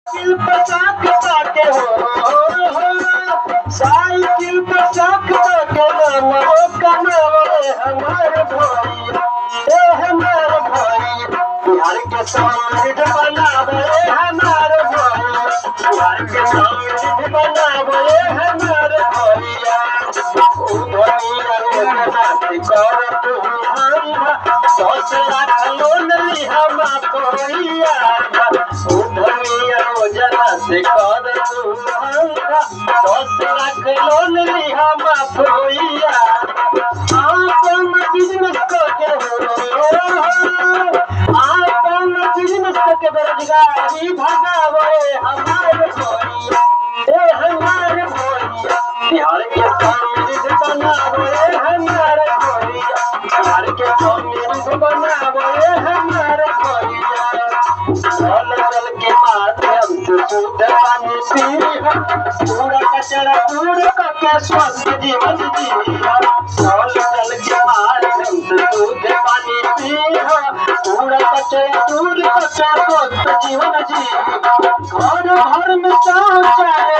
cycle पर चाक ताके हो साइकिल पर चाक ताके नमो कमावे हमारे भैया ए हमारे भैया बिहार के समृद्ध बनावे हमारे भैया बिहार के समृद्ध बनावे हमारे भैया उधर कर तू दस लाख लोन लिहा भैया योजना से कर तू 10 लाख लोन लिहा भैया आपन बिजनेस करके आपन बिजनेस करके बेरोजगारी भगावे हमारे भैया ए हमारे भैया बिहार के समृद्ध बनावे हमारे भैया बिहार के समृद्ध बनावे हमारे भैया जल जल के माध्यम से शुद्ध पानी पीहा कूड़ा कचरा दूर करके स्वस्थ जीवन जीहा जल जल के माध्यम से शुद्ध पानी पीहा कूड़ा कचरा दूर करके स्वस्थ जीवन जीहा घर घर में शौचालय